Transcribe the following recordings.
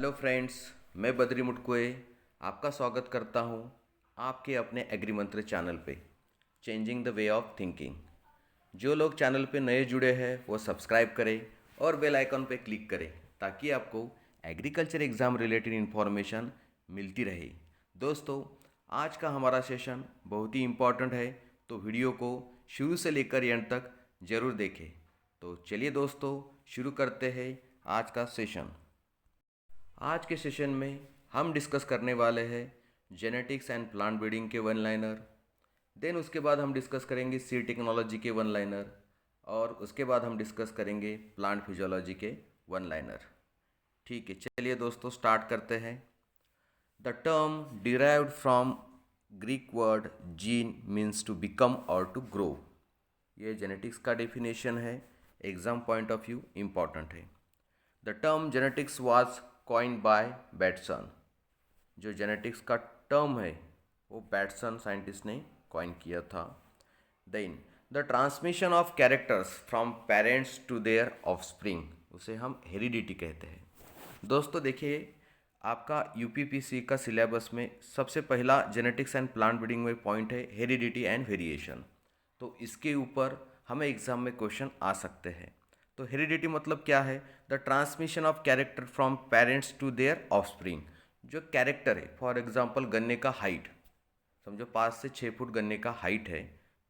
Hello friends, मैं बद्री मुटकुए आपका स्वागत करता हूं आपके अपने एग्री मंत्र चैनल पे changing the way of thinking. जो लोग चैनल पे नए जुड़े हैं वो सब्सक्राइब करें और बेल आइकन पे क्लिक करें ताकि आपको एग्रीकल्चर एग्ज़ाम रिलेटेड इन्फॉर्मेशन मिलती रहे। दोस्तों, आज का हमारा सेशन बहुत ही इम्पॉर्टेंट है, तो वीडियो को शुरू से लेकर एंड तक ज़रूर देखें। तो चलिए दोस्तों, शुरू करते हैं आज का सेशन। आज के सेशन में हम डिस्कस करने वाले हैं जेनेटिक्स एंड प्लांट ब्रीडिंग के वन लाइनर। देन उसके बाद हम डिस्कस करेंगे सीड टेक्नोलॉजी के वन लाइनर, और उसके बाद हम डिस्कस करेंगे प्लांट फिजियोलॉजी के वन लाइनर। ठीक है, चलिए दोस्तों स्टार्ट करते हैं। The term derived from Greek word gene means to become और टू ग्रो। ये जेनेटिक्स का डेफिनेशन है, exam point of view important है। The term genetics was coined bye Bateson. जो जेनेटिक्स का टर्म है वो बैटसन साइंटिस्ट ने कॉइन किया था। Then the transmission of characters from parents to their offspring, उसे हम हेरिडिटी कहते हैं। दोस्तों देखिए, आपका यूपीपीसी का सिलेबस में सबसे पहला जेनेटिक्स एंड प्लांट ब्रीडिंग में पॉइंट है हेरिडिटी एंड वेरिएशन। तो इसके ऊपर हमें एग्जाम में क्वेश्चन आ सकते हैं। तो हेरिडिटी मतलब क्या है? The transmission of character from parents to their offspring. जो कैरेक्टर है, फॉर एग्जांपल गन्ने का हाइट, समझो 5 से 6 फुट गन्ने का हाइट है,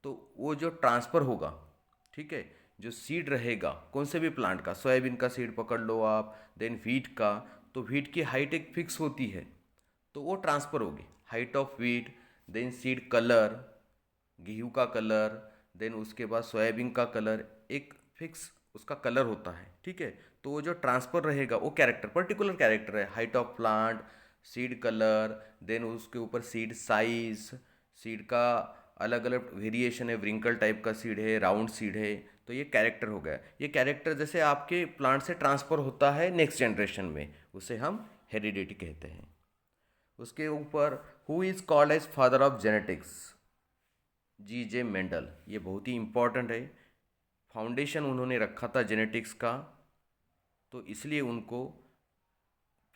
तो वो जो ट्रांसफ़र होगा, ठीक है, जो सीड रहेगा कौन से भी प्लांट का, सोयाबीन का सीड पकड़ लो आप, देन वीट का, तो वीट की हाइट एक फिक्स होती है, तो वो ट्रांसफ़र होगी height of wheat. Then seed colour, गेहूँ का कलर, देन उसके बाद सोयाबीन का कलर, एक फिक्स उसका कलर होता है, ठीक है। तो वो जो ट्रांसफ़र रहेगा वो कैरेक्टर, पर्टिकुलर कैरेक्टर है, height of plant, seed colour, then उसके ऊपर सीड साइज, सीड का अलग अलग वेरिएशन है, व्रिंकल टाइप का सीड है, राउंड सीड है, तो ये कैरेक्टर हो गया। ये कैरेक्टर जैसे आपके प्लांट से ट्रांसफ़र होता है नेक्स्ट जनरेशन में, उसे हम हेरिडिटी कहते हैं। उसके ऊपर who is called as father of genetics? G J Mendel. ये बहुत ही इम्पॉर्टेंट है, फाउंडेशन उन्होंने रखा था जेनेटिक्स का, तो इसलिए उनको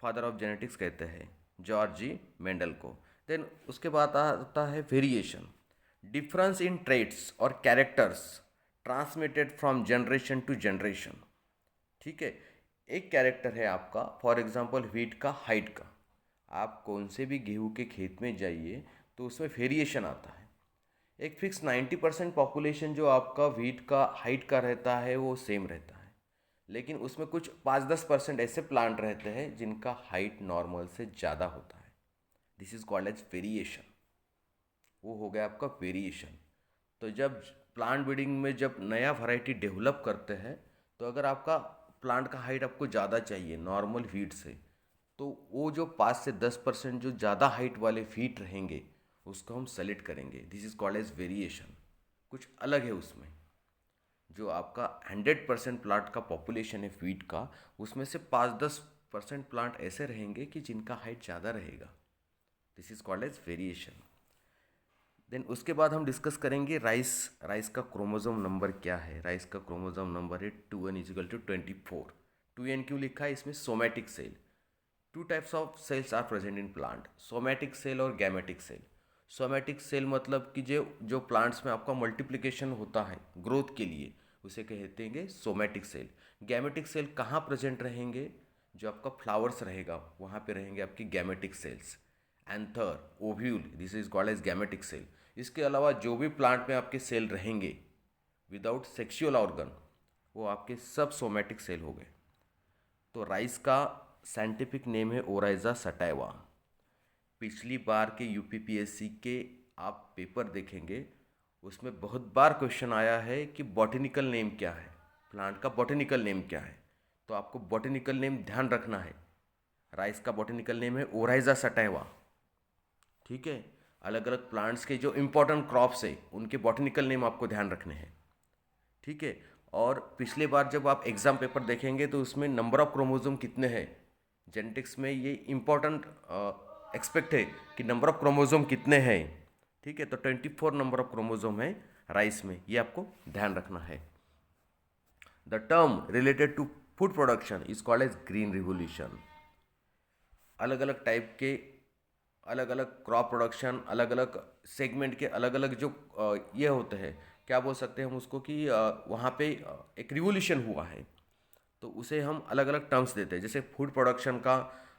फादर ऑफ जेनेटिक्स कहते हैं, जॉर्ज जी मेंडल को। देन उसके बाद आता है वेरिएशन, डिफरेंस इन ट्रेट्स और characters transmitted from generation to generation. ठीक है, एक कैरेक्टर है आपका, फॉर एग्जांपल वीट का हाइट का, आप कौन से भी गेहूं के खेत में जाइए तो उसमें वेरिएशन आता है। एक फिक्स 90% पॉपुलेशन जो आपका वीट का हाइट का रहता है वो सेम रहता है, लेकिन उसमें कुछ 5-10% ऐसे प्लांट रहते हैं जिनका हाइट नॉर्मल से ज़्यादा होता है। This is called as variation. वो हो गया आपका वेरिएशन। तो जब प्लांट ब्रीडिंग में जब नया वैरायटी डेवलप करते हैं, तो अगर आपका प्लांट का हाइट आपको ज़्यादा चाहिए नॉर्मल वीट से, तो वो जो 5 से 10% जो ज़्यादा हाइट वाले वीट रहेंगे उसको हम सेलेक्ट करेंगे। This is called as variation. कुछ अलग है उसमें। जो आपका 100% प्लांट का पॉपुलेशन है वीट का, उसमें से 5-10% प्लांट ऐसे रहेंगे कि जिनका हाइट ज़्यादा रहेगा। This is called as variation. Then उसके बाद हम डिस्कस करेंगे राइस। राइस का क्रोमोसोम नंबर क्या है? राइस का क्रोमोसोम नंबर है 2n=24। 2n क्यों लिखा है इसमें? Somatic cell. Two types of cells are present in plant, somatic cell और गैमेटिक सेल। सोमैटिक सेल मतलब कि जो जो प्लांट्स में आपका मल्टीप्लिकेशन होता है ग्रोथ के लिए, उसे कहते हैं सोमैटिक सेल। गैमेटिक सेल कहाँ प्रेजेंट रहेंगे? जो आपका फ्लावर्स रहेगा वहाँ पे रहेंगे आपकी gametic cells. Anther, ovule, this is called as gametic cell. इसके अलावा जो भी प्लांट में आपके सेल रहेंगे विदाउट सेक्सुअल ऑर्गन, वो आपके सब सोमैटिक सेल हो गए। तो राइस का साइंटिफिक नेम है ओराइजा सटाइवा। पिछली बार के यूपीपीएससी के आप पेपर देखेंगे, उसमें बहुत बार क्वेश्चन आया है कि बॉटनिकल नेम क्या है, प्लांट का बॉटनिकल नेम क्या है। तो आपको बॉटनिकल नेम ध्यान रखना है। राइस का बॉटनिकल नेम है ओराइजा सटाइवा। ठीक है, अलग अलग प्लांट्स के जो इंपॉर्टेंट क्रॉप्स है उनके बॉटनिकल नेम आपको ध्यान रखने हैं। ठीक है, और पिछले बार जब आप एग्ज़ाम पेपर देखेंगे तो उसमें नंबर ऑफ क्रोमोसोम कितने हैं, जेनेटिक्स में ये इम्पोर्टेंट एक्सपेक्ट है कि नंबर ऑफ क्रोमोसोम कितने हैं। ठीक है, तो 24 नंबर ऑफ क्रोमोसोम है राइस में, ये आपको ध्यान रखना है। The term related to food production is called as green revolution. अलग अलग टाइप के, अलग अलग क्रॉप प्रोडक्शन, अलग अलग सेगमेंट के अलग अलग जो ये होते हैं, क्या बोल सकते हैं हम उसको कि वहाँ पे एक रिवोल्यूशन हुआ है, तो उसे हम अलग अलग टर्म्स देते हैं। जैसे फूड प्रोडक्शन का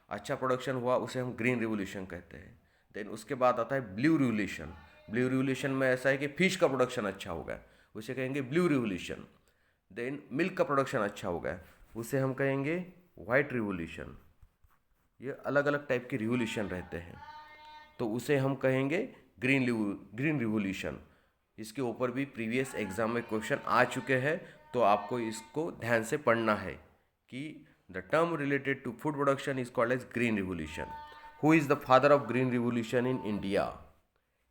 अच्छा प्रोडक्शन हुआ, उसे हम ग्रीन रिवोल्यूशन कहते हैं। देन उसके बाद आता है ब्लू रिवोल्यूशन। ब्लू रिवोल्यूशन में ऐसा है कि फिश का प्रोडक्शन अच्छा हो गया, उसे कहेंगे ब्लू रिवोल्यूशन। देन मिल्क का प्रोडक्शन अच्छा हो गया, उसे हम कहेंगे वाइट रिवोल्यूशन। ये अलग अलग टाइप के रिवोल्यूशन रहते हैं, तो उसे हम कहेंगे ग्रीन रिवोल्यूशन। इसके ऊपर भी प्रीवियस एग्जाम में क्वेश्चन आ चुके हैं, तो आपको इसको ध्यान से पढ़ना है कि the term related to food production is called as green revolution. Who is the father of green revolution in India?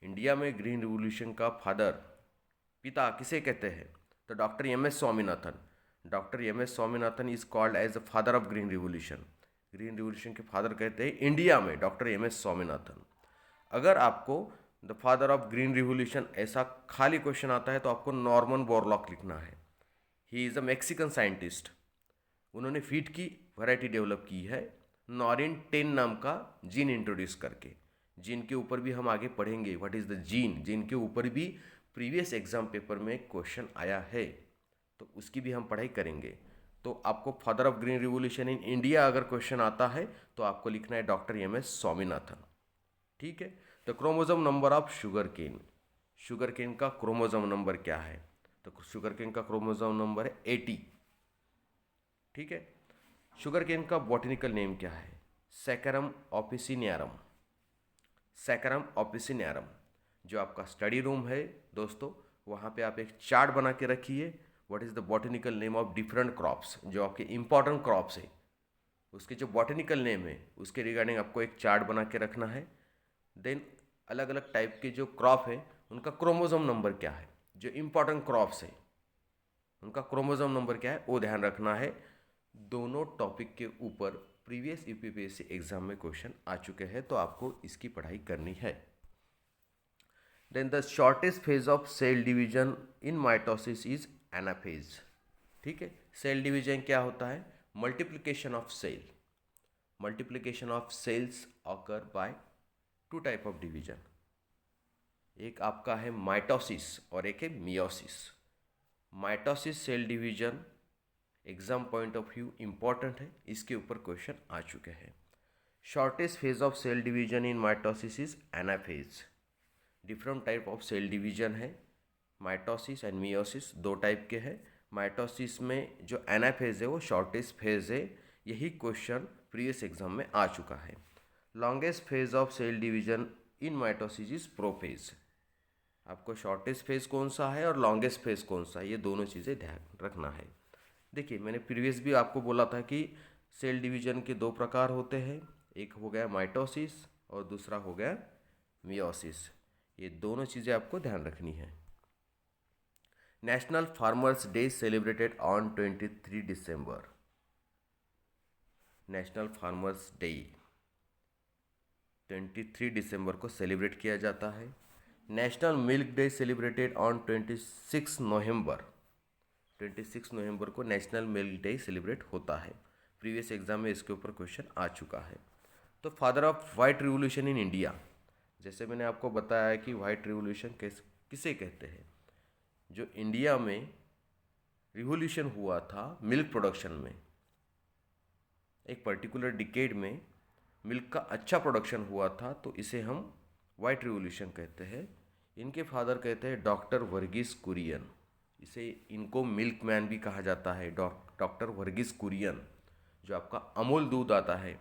India में ग्रीन रिवोल्यूशन का फादर, पिता किसे कहते हैं? तो doctor M S Swaminathan. Doctor M S Swaminathan is called as the father of green revolution. Green revolution के father कहते हैं इंडिया में डॉक्टर एम एस स्वामीनाथन। अगर आपको the father of green revolution ऐसा खाली क्वेश्चन आता है तो आपको नॉर्मन बोरलॉग लिखना है। He is a Mexican scientist. उन्होंने फीड की वैरायटी डेवलप की है नॉरिन 10 नाम का जीन इंट्रोड्यूस करके। जीन के ऊपर भी हम आगे पढ़ेंगे, what is the gene. Gene के ऊपर भी प्रीवियस एग्जाम पेपर में क्वेश्चन आया है, तो उसकी भी हम पढ़ाई करेंगे। तो आपको father of green revolution in India अगर क्वेश्चन आता है तो आपको लिखना है डॉक्टर एम एस स्वामीनाथन। ठीक है। तो chromosome number of sugarcane. Sugarcane का क्रोमोजोम नंबर क्या है? तो शुगर केन का क्रोमोजोम नंबर है 80। ठीक है। शुगर केन का बॉटनिकल नेम क्या है? सैकरम ऑपिसिनियारम। सैकरम ऑपिसिनियारम। जो आपका स्टडी रूम है दोस्तों, वहाँ पे आप एक चार्ट बना के रखिए, what is the botanical name of different crops, जो आपके इंपॉर्टेंट क्रॉप्स है उसके जो बॉटनिकल नेम है उसके रिगार्डिंग आपको एक चार्ट बना के रखना है। देन अलग अलग टाइप के जो क्रॉप है उनका क्रोमोजोम नंबर क्या है, जो इंपॉर्टेंट क्रॉप्स है उनका क्रोमोजोम नंबर क्या है वो ध्यान रखना है। दोनों टॉपिक के ऊपर प्रीवियस यूपीपीएससी एग्जाम में क्वेश्चन आ चुके हैं, तो आपको इसकी पढ़ाई करनी है। Then the shortest phase of cell division in mitosis is anaphase. ठीक है। सेल डिवीजन क्या होता है? Multiplication of cell. Multiplication of cells occur by two type of division. एक आपका है माइटोसिस और एक है meiosis. Mitosis cell division exam point of view important है, इसके ऊपर क्वेश्चन आ चुके हैं। Shortest phase of cell division in mitosis is anaphase. Different type of cell division है, माइटोसिस एंड मियोसिस दो टाइप के हैं। माइटोसिस में जो एनाफेज है वो शॉर्टेस्ट फेज है, यही क्वेश्चन प्रीवियस एग्जाम में आ चुका है। Longest phase of cell division in mitosis is prophase. आपको शॉर्टेस्ट फेज कौन सा है और लॉन्गेस्ट फेज कौन सा है, ये दोनों चीज़ें ध्यान रखना है। देखिए मैंने प्रीवियस भी आपको बोला था कि सेल डिवीजन के दो प्रकार होते हैं, एक हो गया माइटोसिस और दूसरा हो गया मियोसिस। ये दोनों चीज़ें आपको ध्यान रखनी है। National farmers day celebrated on 23 December. National farmers day 23 दिसंबर को सेलिब्रेट किया जाता है। National milk day celebrated on 26 नवंबर। 26 नवंबर को नेशनल मिल्क डे सेलिब्रेट होता है। प्रीवियस एग्जाम में इसके ऊपर क्वेश्चन आ चुका है। तो father of white revolution in India, जैसे मैंने आपको बताया कि वाइट रिवोल्यूशन किसे कहते हैं? जो इंडिया में रिवोल्यूशन हुआ था मिल्क प्रोडक्शन में, एक पर्टिकुलर डिकेड में मिल्क का अच्छा प्रोडक्शन हुआ था, तो इसे हम वाइट रिवोल्यूशन कहते हैं। इनके फादर कहते हैं डॉक्टर वर्गीस कुरियन। इसे इनको मिल्क मैन भी कहा जाता है, डॉक्टर वर्गीस कुरियन। जो आपका अमूल दूध आता है,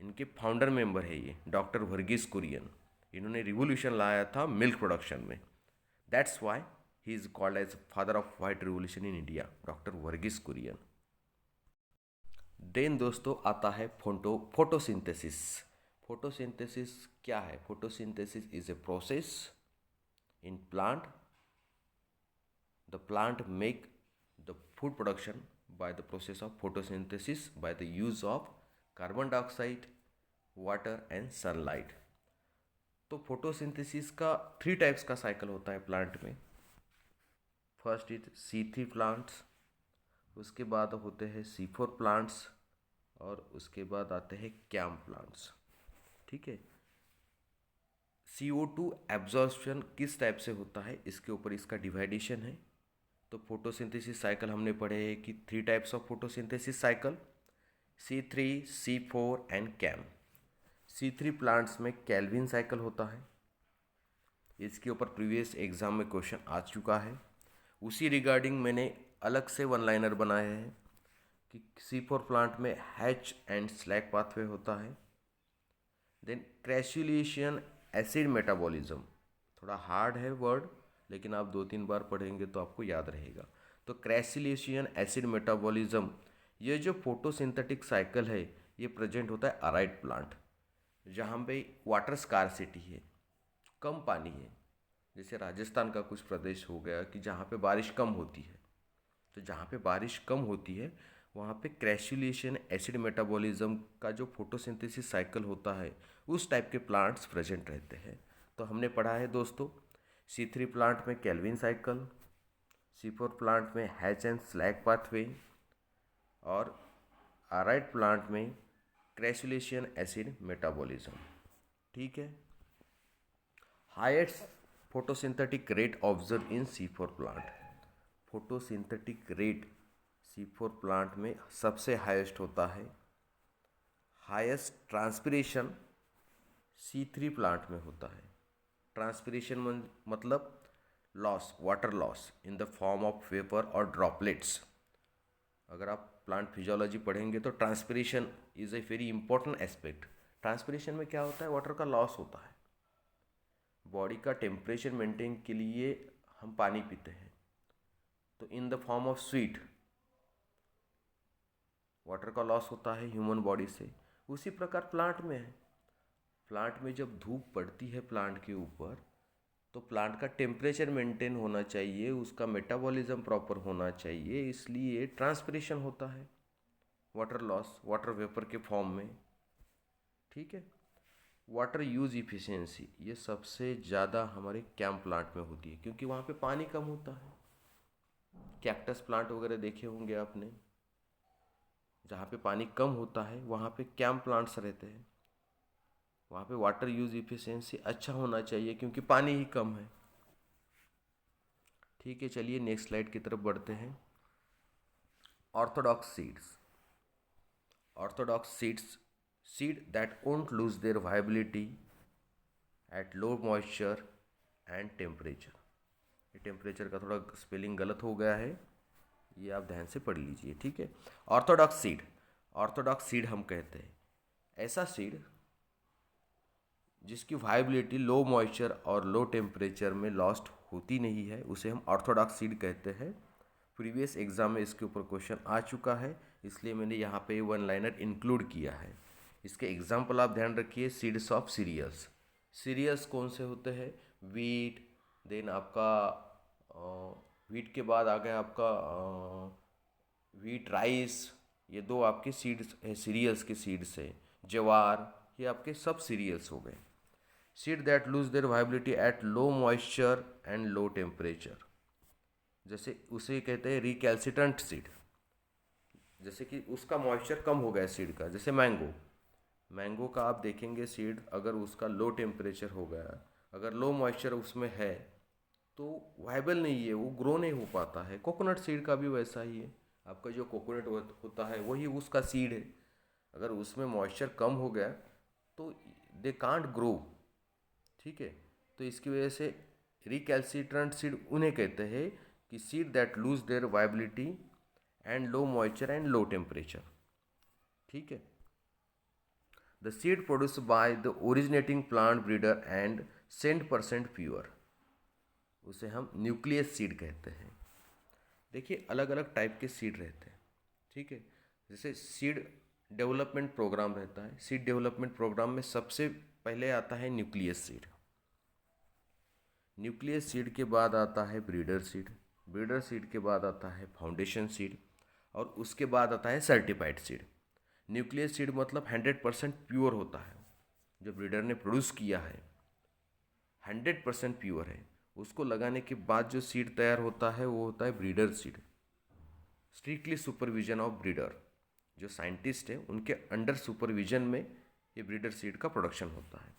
इनके फाउंडर मेंबर है ये डॉक्टर वर्गीस कुरियन। इन्होंने रिवोल्यूशन लाया था मिल्क प्रोडक्शन में। That's why he is called as father of white revolution in India, doctor Verghese Kurien. Then दोस्तों आता है फोटोसिंथेसिस। फोटोसिंथेसिस क्या है? Photosynthesis is a process in plant. The plant make the food production by the process of photosynthesis by the use of carbon dioxide, water and sunlight। तो photosynthesis का 3 types का cycle होता है plant में। First is C3 plants, उसके बाद होते हैं C4 प्लांट्स और उसके बाद आते हैं कैम प्लांट्स। ठीक है, CO2 एब्जॉर्प्शन किस टाइप से होता है इसके ऊपर इसका डिवाइडेशन है। तो फोटोसिंथेसिस साइकिल हमने पढ़े हैं कि 3 types of photosynthesis cycle, C3, C4 and CAM. C3 plants में केल्विन साइकिल होता है, इसके ऊपर प्रीवियस एग्जाम में क्वेश्चन आ चुका है। उसी रिगार्डिंग मैंने अलग से वन लाइनर बनाए हैं कि C4 प्लांट में हैच एंड स्लैग पाथवे होता है। देन क्रैसुलेशन एसिड मेटाबॉलिज्म, थोड़ा हार्ड है वर्ड, लेकिन आप 2-3 बार पढ़ेंगे तो आपको याद रहेगा। तो क्रैसुलेशन एसिड मेटाबॉलिज्म, ये जो फोटोसिंथेटिक साइकिल है ये प्रेजेंट होता है अराइड प्लांट, जहाँ पे वाटर स्कार्सिटी है, कम पानी है। जैसे राजस्थान का कुछ प्रदेश हो गया कि जहाँ पे बारिश कम होती है, तो जहाँ पे बारिश कम होती है वहाँ पे क्रैसुलेशन एसिड मेटाबॉलिज्म का जो फोटोसिंथेसिस साइकिल होता है उस टाइप के प्लांट्स प्रेजेंट रहते हैं। तो हमने पढ़ा है दोस्तों, C3 प्लांट में केल्विन साइकिल, C4 प्लांट में हैच एंड स्लैग पाथवे, और अराइड प्लांट में क्रैसुलेशन एसिड मेटाबॉलिज्म। ठीक है, highest photosynthetic rate observe in C4 plant. Photosynthetic rate C4 plant में सबसे हाईएस्ट होता है। हाईएस्ट ट्रांसपिरेशन C3 प्लांट में होता है। ट्रांसपिरेशन मतलब loss, water loss in the form of vapour और ड्रॉपलेट्स। अगर आप प्लांट फिजियोलॉजी पढ़ेंगे तो transpiration is a very important aspect. Transpiration में क्या होता है, वाटर का लॉस होता है। बॉडी का टेम्परेचर मेंटेन के लिए हम पानी पीते हैं, तो in the form of sweet water का लॉस होता है ह्यूमन बॉडी से। उसी प्रकार प्लांट में है। प्लांट में जब धूप पड़ती है प्लांट के ऊपर, तो प्लांट का टेम्परेचर मेंटेन होना चाहिए, उसका मेटाबॉलिज्म प्रॉपर होना चाहिए, इसलिए ट्रांसपिरेशन होता है, वाटर लॉस वाटर वेपर के फॉर्म में। ठीक है, वाटर यूज इफिशिएंसी ये सबसे ज़्यादा हमारे कैम प्लांट में होती है, क्योंकि वहाँ पे पानी कम होता है। कैक्टस प्लांट वगैरह देखे होंगे आपने, जहाँ पे पानी कम होता है वहाँ पे कैम प्लांट्स रहते हैं। वहाँ पे वाटर यूज इफिशिएंसी अच्छा होना चाहिए क्योंकि पानी ही कम है। ठीक है, चलिए नेक्स्ट स्लाइड की तरफ बढ़ते हैं। Orthodox seeds. Orthodox seeds, seed that won't lose their viability at low moisture and temperature. ये टेम्परेचर का थोड़ा स्पेलिंग गलत हो गया है, ये आप ध्यान से पढ़ लीजिए। ठीक है, ऑर्थोडॉक्स सीड, ऑर्थोडॉक्स सीड हम कहते हैं ऐसा सीड जिसकी वायबिलिटी लो मॉइस्चर और लो टेम्परेचर में लॉस्ट होती नहीं है, उसे हम ऑर्थोडॉक्स सीड कहते हैं। प्रीवियस एग्जाम में इसके ऊपर क्वेश्चन आ चुका है, इसलिए मैंने यहाँ पे वन लाइनर इंक्लूड किया है। इसके एग्जाम्पल आप ध्यान रखिए, सीड्स ऑफ सीरियल्स। सीरियल्स कौन से होते हैं, वीट, देन आपका वीट के बाद आ गया आपका वीट, राइस, ये दो आपके सीड्स है, सीरियल्स के सीड्स है। ज्वार, ये आपके सब सीरियल्स हो गए। Seed that lose their viability at low moisture and low temperature, जैसे उसे कहते हैं रिकैल्सिट्रेंट सीड, जैसे कि उसका मॉइस्चर कम हो गया सीड का। जैसे मैंगो, मैंगो का आप देखेंगे सीड अगर उसका लो टेम्परेचर हो गया, अगर लो मॉइस्चर उसमें है तो वायबल नहीं है, वो ग्रो नहीं हो पाता है। कोकोनट सीड का भी वैसा ही है, आपका जो कोकोनट होता है वही उसका सीड है, अगर उसमें मॉइस्चर कम हो गया तो दे कांट ग्रो। ठीक है, तो इसकी वजह से रिकैल्सिट्रेंट सीड उन्हें कहते हैं कि seed that lose their viability and low moisture and low temperature. ठीक है, the seed produce by the originating plant breeder and 100% pure, उसे हम न्यूक्लियस सीड कहते हैं। देखिए अलग अलग टाइप के सीड रहते हैं। ठीक है, जैसे सीड डेवलपमेंट प्रोग्राम रहता है, सीड डेवलपमेंट प्रोग्राम में सबसे पहले आता है न्यूक्लियस सीड। न्यूक्लियस सीड के बाद आता है ब्रीडर सीड, ब्रीडर सीड के बाद आता है फाउंडेशन सीड, और उसके बाद आता है सर्टिफाइड सीड। न्यूक्लियस सीड मतलब 100% प्योर होता है, जो ब्रीडर ने प्रोड्यूस किया है 100% प्योर है। उसको लगाने के बाद जो सीड तैयार होता है वो होता है breeder seed, strictly supervision of breeder. जो साइंटिस्ट है उनके अंडर सुपरविजन में ये ब्रीडर सीड का प्रोडक्शन होता है।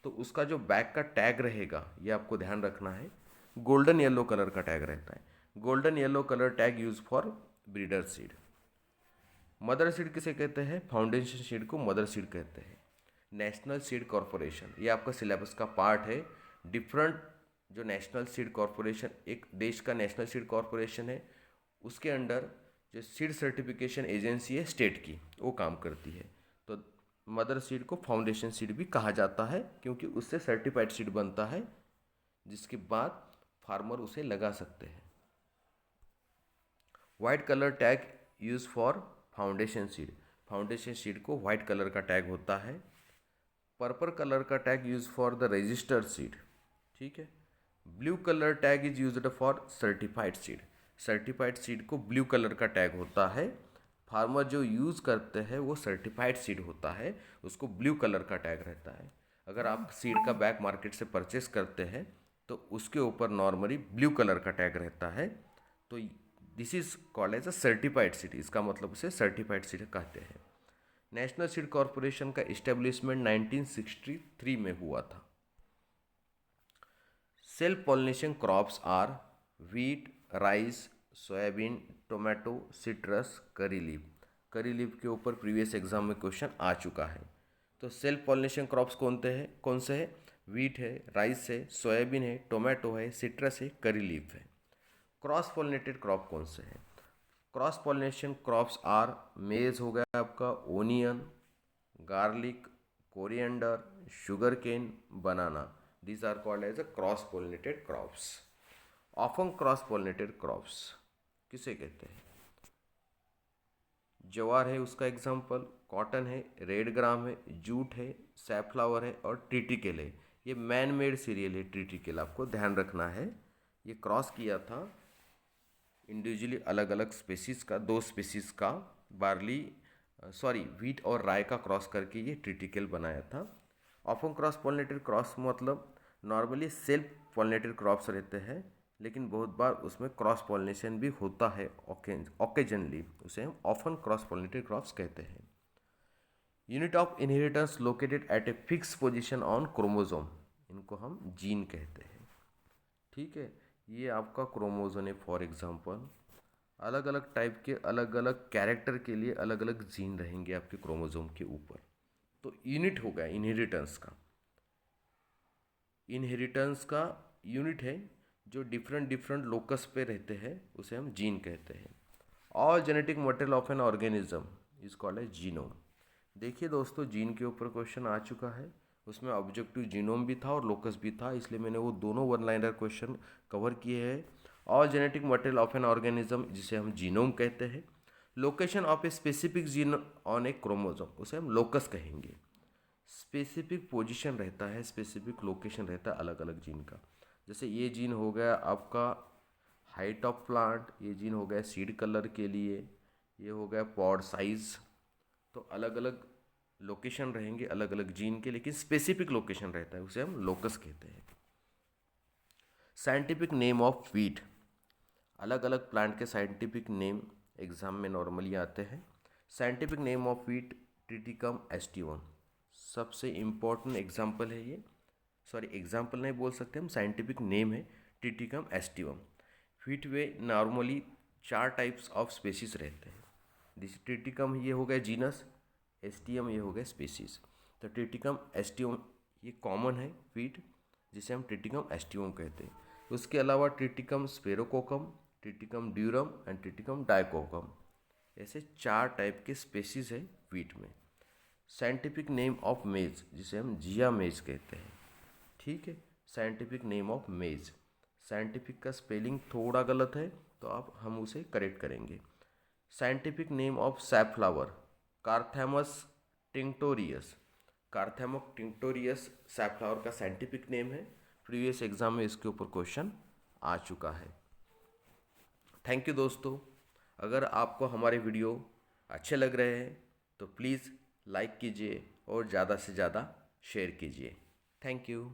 तो उसका जो बैक का टैग रहेगा ये आपको ध्यान रखना है, गोल्डन येलो कलर का टैग रहता है। Golden yellow colour tag use for breeder seed. Mother seed किसे कहते हैं? फाउंडेशन सीड को मदर सीड कहते हैं। नेशनल सीड कॉरपोरेशन, ये आपका सिलेबस का पार्ट है। डिफरेंट जो नेशनल सीड कॉरपोरेशन, एक देश का नेशनल सीड कॉरपोरेशन है, उसके अंडर जो सीड सर्टिफिकेशन एजेंसी है स्टेट की, वो काम करती है। तो मदर सीड को फाउंडेशन सीड भी कहा जाता है, क्योंकि उससे सर्टिफाइड सीड बनता है, जिसके बाद फार्मर उसे लगा सकते हैं। White colour tag use for foundation seed. Foundation seed को वाइट कलर का टैग होता है। पर्पल कलर का tag use for the registered seed, ठीक है। Blue colour tag is used for certified seed. Certified seed को ब्लू कलर का tag होता है। फार्मर जो यूज़ करते हैं वो सर्टिफाइड सीड होता है, उसको ब्लू कलर का टैग रहता है। अगर आप सीड का बैग मार्केट से परचेस करते हैं तो उसके ऊपर नॉर्मली ब्लू कलर का टैग रहता है। तो this is called as a certified seed, इसका मतलब उसे सर्टिफाइड सीड कहते हैं। नेशनल सीड कॉरपोरेशन का इस्टेब्लिशमेंट 1963 में हुआ था। Self pollination crops are wheat, rice, soybean, tomato, citrus, curry leaf. Curry leaf के ऊपर प्रीवियस एग्जाम में क्वेश्चन आ चुका है। तो सेल्फ पॉलिनेशन क्रॉप्स कौन से हैं? व्हीट है, राइस है, सोयाबीन है, टोमेटो है, सिट्रस है, करी लीफ है। क्रॉस पॉलिनेटेड क्रॉप कौन से हैं? क्रॉस पॉलिनेशन क्रॉप्स आर मेज हो गया आपका, onion, garlic, coriander, sugarcane, banana. These are called as a cross pollinated crops. Often cross pollinated crops किसे कहते हैं? ज्वार है उसका एग्जाम्पल, कॉटन है, रेड ग्राम है, जूट है, सैफ्लावर है और ट्रिटिकेल है। ये मैन मेड सीरियल है ट्रिटिकेल, आपको ध्यान रखना है। ये क्रॉस किया था इंडिविजुअली अलग अलग स्पेसीज का, दो स्पेसीज का, व्हीट और राय का क्रॉस करके ये ट्रिटिकेल बनाया था। ऑफन क्रॉस पॉलिनेटेड क्रॉस मतलब नॉर्मली सेल्फ पॉलिनेटेड क्रॉप्स रहते हैं, लेकिन बहुत बार उसमें क्रॉस पॉलिनेशन भी होता है ओकेजनली, उसे हम ऑफन क्रॉस पॉलिनेटेड क्रॉप्स कहते हैं। Unit of inheritance located at a fix position on chromosome, इनको हम जीन कहते हैं, ठीक है। ये आपका क्रोमोसोम है। फॉर एग्जांपल अलग अलग टाइप के अलग अलग कैरेक्टर के लिए अलग अलग जीन रहेंगे आपके क्रोमोसोम के ऊपर। तो यूनिट हो गया इनहेरिटेंस का। इनहेरिटेंस का यूनिट है जो डिफरेंट डिफरेंट लोकस पे रहते हैं, उसे हम जीन कहते हैं। All genetic material of an organism is called as genome. देखिए दोस्तों, जीन के ऊपर क्वेश्चन आ चुका है, उसमें ऑब्जेक्टिव जीनोम भी था और लोकस भी था, इसलिए मैंने वो दोनों वन लाइनर क्वेश्चन कवर किए हैं। All genetic material of an organism जिसे हम जीनोम कहते हैं। Location of a specific gene on A chromosome उसे हम लोकस कहेंगे। स्पेसिफिक पोजीशन रहता है, स्पेसिफिक लोकेशन रहता है अलग अलग जीन का। जैसे ये जीन हो गया आपका हाइट ऑफ प्लांट, ये जीन हो गया सीड कलर के लिए, ये हो गया पॉड साइज। तो अलग अलग लोकेशन रहेंगे अलग अलग जीन के, लेकिन स्पेसिफिक लोकेशन रहता है, उसे हम लोकस कहते हैं। साइंटिफिक नेम ऑफ व्हीट, अलग अलग प्लांट के साइंटिफिक नेम एग्जाम में नॉर्मली आते हैं। Scientific name of wheat Triticum aestivum, सबसे इम्पोर्टेंट एग्जाम्पल है ये, एग्जाम्पल नहीं बोल सकते हम, साइंटिफिक नेम है ट्रिटिकम एस्टिवम। व्हीट में नॉर्मली 4 टाइप्स ऑफ स्पेसीज रहते हैं। दिस ट्रिटिकम ये हो गया जीनस, एस्टियम ये हो गया स्पेसीज। तो ट्रिटिकम एस्टिवम ये कॉमन है व्हीट, जिसे हम ट्रिटिकम एस्टिवम कहते हैं। उसके अलावा triticum sphaerococcum, triticum durum and triticum dicoccum, ऐसे 4 टाइप के स्पेसीज है व्हीट में। साइंटिफिक नेम ऑफ मेज जिसे हम जिया मेज कहते हैं, ठीक है। Scientific name of maize, scientific का स्पेलिंग थोड़ा गलत है तो हम उसे करेक्ट करेंगे। Scientific name of safflower carthamus tinctorius, carthamus tinctorius safflower का साइंटिफिक नेम है। प्रीवियस एग्जाम में इसके ऊपर क्वेश्चन आ चुका है। थैंक यू दोस्तों, अगर आपको हमारे वीडियो अच्छे लग रहे हैं तो प्लीज़ लाइक कीजिए और ज़्यादा से ज़्यादा शेयर कीजिए। Thank you.